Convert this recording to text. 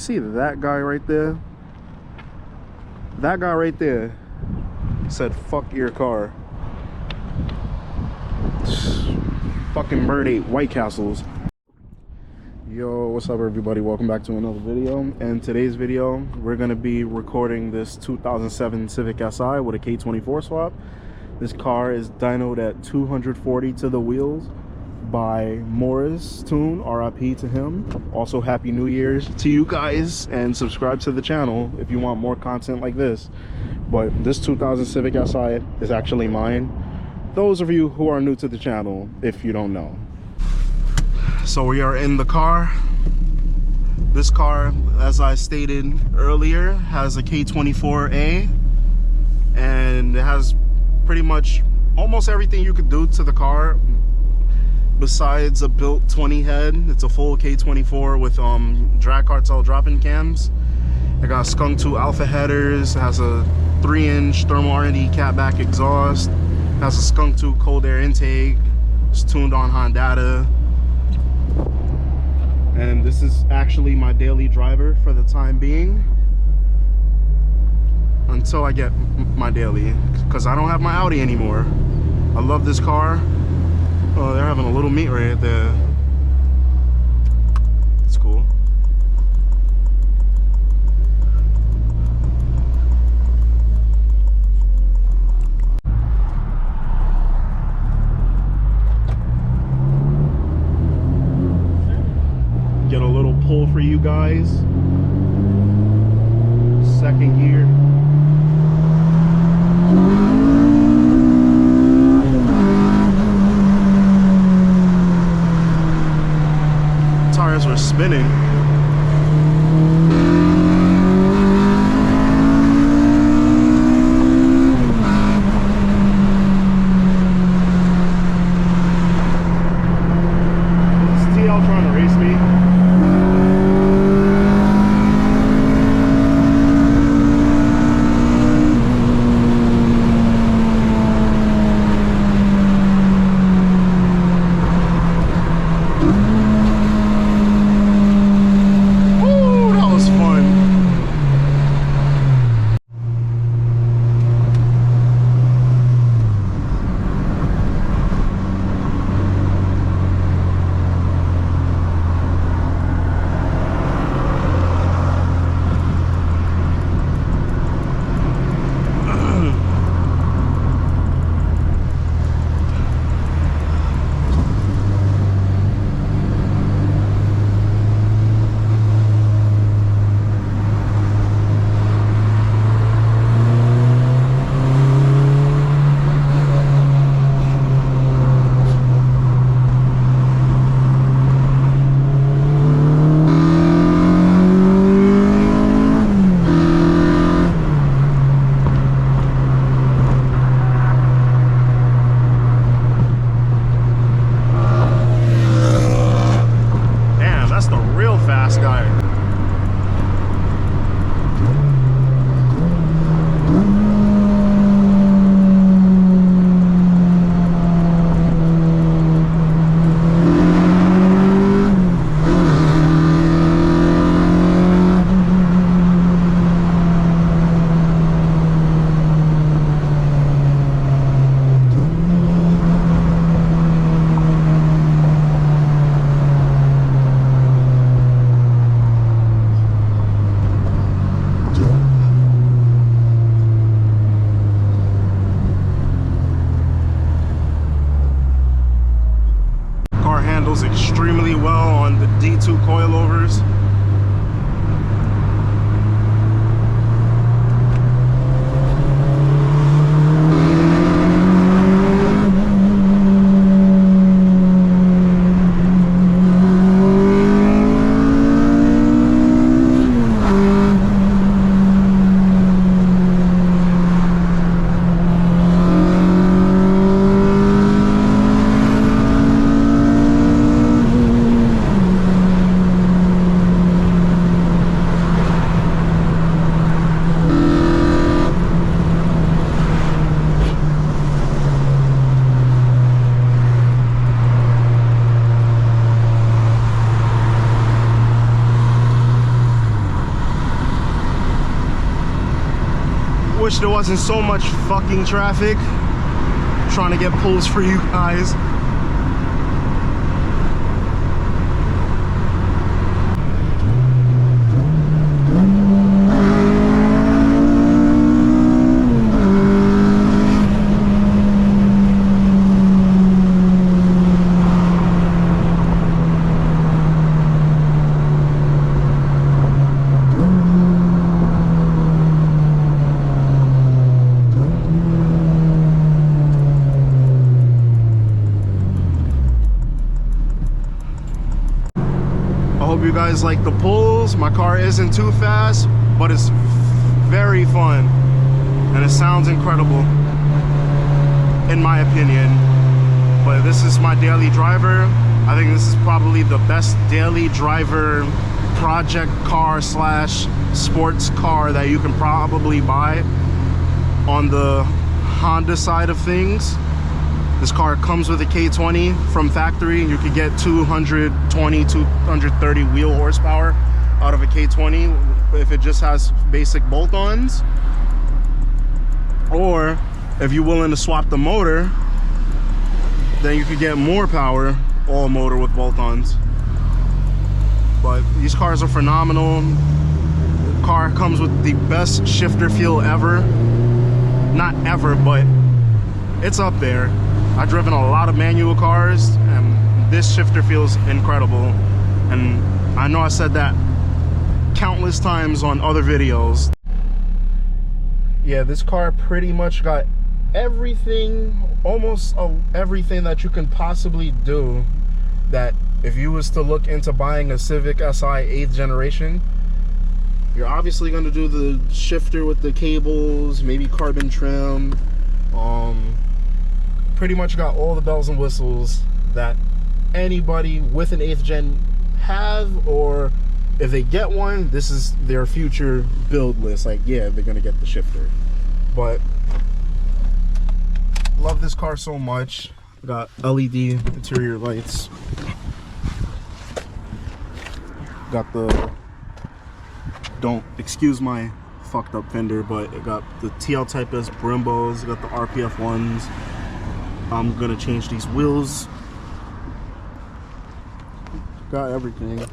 see that guy right there? That guy right there said, fuck your car. Fucking bird ate White Castles. Yo, what's up everybody? Welcome back to another video. In today's video, we're gonna be recording this 2007 Civic Si with a K24 swap. This car is dynoed at 240 to the wheels by Morris Tune, RIP to him. Also, Happy New Year's to you guys, and subscribe to the channel if you want more content like this. But this 2000 Civic Si is actually mine. Those of you who are new to the channel, if you don't know. So we are in the car. This car, as I stated earlier, has a K24A, and it has pretty much almost everything you could do to the car besides a built 20 head. It's a full K24 with drag cartel drop-in cams. It got Skunk 2 alpha headers. It has a 3-inch thermal R&D catback exhaust. It has a Skunk 2 cold air intake. It's tuned on Honda. And this is actually my daily driver for the time being, until I get my daily, because I don't have my Audi anymore. I love this car. Oh, they're having a little meet right there. It's cool. Get a little pull for you guys. Second gear. Tires were spinning. Is TL trying to race me? Wish there wasn't so much fucking traffic. Trying to get pulls for you guys. You guys like the pulls. My car isn't too fast, but it's very fun and it sounds incredible in my opinion. But this is my daily driver. I think this is probably the best daily driver project car slash sports car that you can probably buy on the Honda side of things. This car comes with a K20 from factory. You could get 220, 230 wheel horsepower out of a K20 if it just has basic bolt-ons. Or if you're willing to swap the motor, then you could get more power, all motor with bolt-ons. But these cars are phenomenal. The car comes with the best shifter feel ever. Not ever, but it's up there. I've driven a lot of manual cars and this shifter feels incredible. And I know I said that countless times on other videos. Yeah, this car pretty much got everything, almost everything that you can possibly do. That if you was to look into buying a Civic Si 8th generation, you're obviously going to do the shifter with the cables, maybe carbon trim. Pretty much got all the bells and whistles that anybody with an 8th gen have, or if they get one, this is their future build list. Like, yeah, they're gonna get the shifter. But love this car so much. Got LED interior lights. Got the, don't excuse my fucked up fender, but it got the TL Type S Brimbos, got the RPF ones. I'm gonna change these wheels. Got everything.